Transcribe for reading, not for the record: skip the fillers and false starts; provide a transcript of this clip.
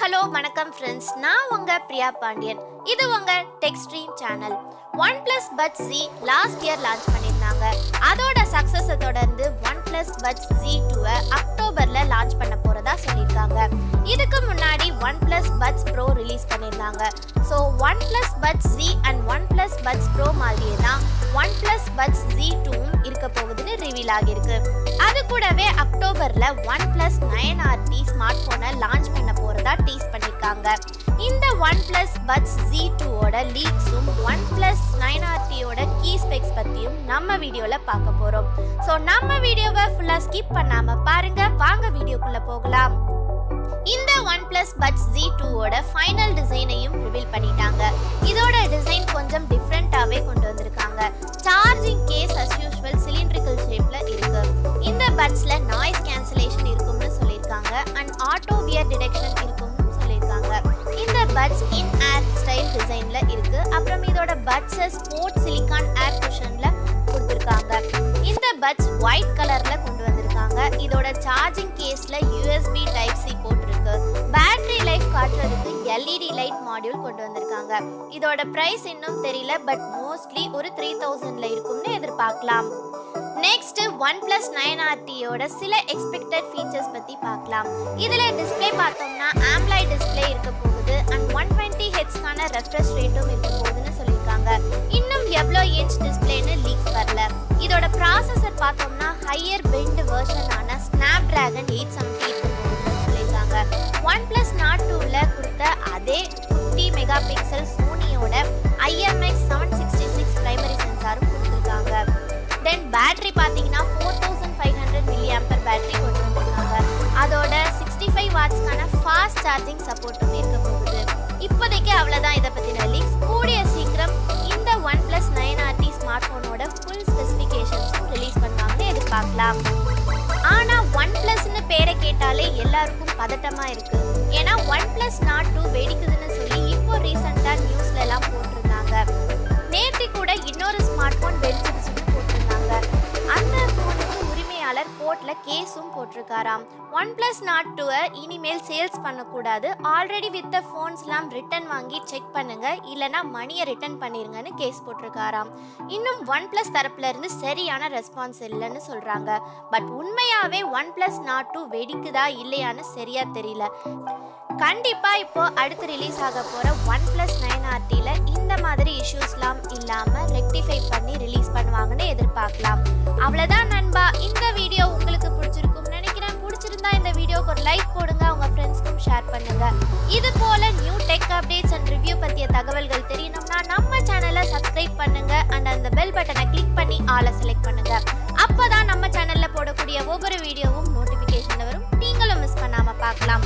Hello வணக்கம் friends, நான் உங்க பிரியா பாண்டியன். இது உங்க tech stream channel. OnePlus Buds Z last year launch பண்ணியிருந்தாங்க. அதோட சக்ஸஸை தொடர்ந்து OnePlus Buds Z2 அக்டோபர்ல லான்ச் பண்ண போறதா சொல்லியிருக்காங்க. இதுக்கு முன்னாடி OnePlus Buds Pro ரிலீஸ் பண்ணியிருந்தாங்க. So OnePlus Buds Z and OnePlus Buds Pro மாதிரியே தான் OnePlus Buds Z2வும் இருக்க போகுதுன்னு ரிவீல் ஆகியிருக்கு. அது கூடவே அக்டோபர்ல OnePlus 9Rt ஸ்மார்ட் போனை லான்ச் பண்ண போறதா டீஸ் பண்ணிருக்காங்க. இந்த OnePlus Buds Z2ஓட லீக்ஸும் OnePlus 9Rtயோட கீ ஸ்பெக்ஸ் பத்தியும் நம்ம வீடியோல பார்க்க போறோம். ஸோ நம்ம வீடியோவை ஃபுல்லா ஸ்கிப் பண்ணாம பாருங்க. வாங்க வீடியோக்குள்ள போகலாம். இந்த OnePlus Buds Z2ஓட ஃபைனல் டிசைனையும் ரிவீல் பண்ணிட்டாங்க. இதோட டிசைன் கொஞ்சம் டிஃப்ரெண்டாவே கொண்டு வந்திருக்காங்க. Charging case as usual cylindrical ஷேப்ல இருக்கு. இந்த பட்ஸ்ல நாய்ஸ் கேன்சலேஷன் இருக்கும்னு சொல்லியிருக்காங்க அண்ட் ஆட்டோ வியர் டிடெக்ஷன் இருக்கும்னு சொல்லியிருக்காங்க. இந்த பட்ஸ் இன் ஏர் ஸ்டைல் டிசைன்ல இருக்கு. அப்புறம் இதோட பட்ஸ் ஸ்போர்ட் சிலிகான் ஏர் குஷன்ல கொடுத்திருக்காங்க. இந்த பட்ஸ் ஒயிட் கலர்ல கொண்டு வந்திருக்காங்க. இதோட சார்ஜிங் கேஸ்ல USB Type C போர்ட் இருக்கு. பேட்டரி லைஃப் காட்டுறதுக்கு LED லைட் மாடியூல் கொண்டு வந்திருக்காங்க. இதோட பிரைஸ் இன்னும் தெரியல, பட் மோஸ்ட்லி ஒரு 3000ல இருக்கும்னு எதிர்பார்க்கலாம். நெக்ஸ்ட் OnePlus 9Rtயோட சில எக்ஸ்பெக்டட் ஃபீச்சர்ஸ் பத்தி பார்க்கலாம். இதுல டிஸ்ப்ளே பார்த்தோம்னா AMOLED டிஸ்ப்ளே இருக்க போகுது அண்ட் 120 Hzக்கான ரெஃப்ரெஷ் ரேட்டும் இருக்க போகுதுன்னு சொல்லியிருக்காங்க. இன்னும் எவ்வளோ இன்ச் டிஸ்ப்ளேன்னு லீக் வரல. இதோட ப்ராசஸர் பார்த்தோம்னா ஹையர் பெண்ட் வெர்ஷனான Snapdragon 870 இருக்க போகுதுன்னு சொல்லியிருக்காங்க. OnePlus 9Rtல கொடுத்த அதே 50 மெகா பிக்சல் சோனியோட IMX 766 பிரைமரி சென்சாரும் கொடுத்துருக்காங்க. தென் பேட்டரி பார்த்தீங்கன்னா 4500 mAh பேட்டரி கொண்டு வந்திருக்காங்க. அதோட 65 வாட்ஸ்க்கான ஃபாஸ்ட் சார்ஜிங் சப்போர்ட்டும் இருக்க போகுது. இப்போதைக்கு அவ்வளோதான் இதை பற்றின லீக்ஸ். கூடிய சீக்கிரம் இந்த OnePlus 9Rt ஸ்மார்ட் ஃபோனோட ஃபுல் ஸ்பெசிஃபிகேஷன்ஸும் ரிலீஸ் பண்ணுவாங்கன்னு எதிர்பார்க்கலாம். ஆனால் OnePlusன்னு பேரை கேட்டாலே எல்லாருக்கும் பதட்டமாக இருக்கு. ஏன்னா OnePlus 9 வெடிக்குதுன்னு சொல்லி இப்போ ரீசெண்டாக நியூஸ்ல எல்லாம் போட்டிருந்தாங்க. நேற்று கூட இன்னொரு ஸ்மார்ட் ஃபோன் வெடிச்சிருச்சுன்னு போட்டிருந்தாங்க. அந்த ஃபோனுக்கு உரிமையாளர் கோர்ட்ல கேஸும் போட்டிருக்காராம். OnePlus 9 இனிமேல் சேல்ஸ் பண்ணக்கூடாது, ஆல்ரெடி வித்த ஃபோன்ஸ்லாம் ரிட்டர்ன் வாங்கி செக் பண்ணுங்க, இல்லைனா மணியை ரிட்டர்ன் பண்ணிருங்கன்னு கேஸ் போட்டிருக்காராம். இன்னும் OnePlus தரப்புல இருந்து சரியான ரெஸ்பான்ஸ் இல்லைன்னு சொல்றாங்க. பட் உண்மையாவே OnePlus 9 வெடிக்குதா இல்லையான்னு சரியா தெரியல. கண்டிப்பா இப்போ அடுத்து ரிலீஸ் ஆக போற OnePlus 9Rtல இந்த மாதிரி இஷ்யூஸ்லாம் இல்லாம ரெக்டிஃபை பண்ணி ரிலீஸ் பண்ணுவாங்கன்னு எதிர்பார்க்கலாம். அவ்வளவுதான் நண்பா, இந்த வீடியோ உங்களுக்கு பிடிச்சிருக்கும்னு நினைக்கிறேன். பிடிச்சிருந்தா இந்த வீடியோக்கு ஒரு லைக் போடுங்க, உங்க ஃப்ரெண்ட்ஸ்க்கும் ஷேர் பண்ணுங்க. இது போல new tech updates and review பத்திய தகவல்கள் தெரியணும்னா நம்ம சேனலை சப்ஸ்கிரைப் பண்ணுங்க அண்ட் அந்த பெல் பட்டனை கிளிக் பண்ணி ஆளை செலக்ட் பண்ணுங்க. அப்பதான் நம்ம சேனல்ல போடக்கூடிய ஒவ்வொரு வீடியோவும் நோட்டிபிகேஷன்ல வரும். நீங்களும் மிஸ் பண்ணாம பார்க்கலாம்.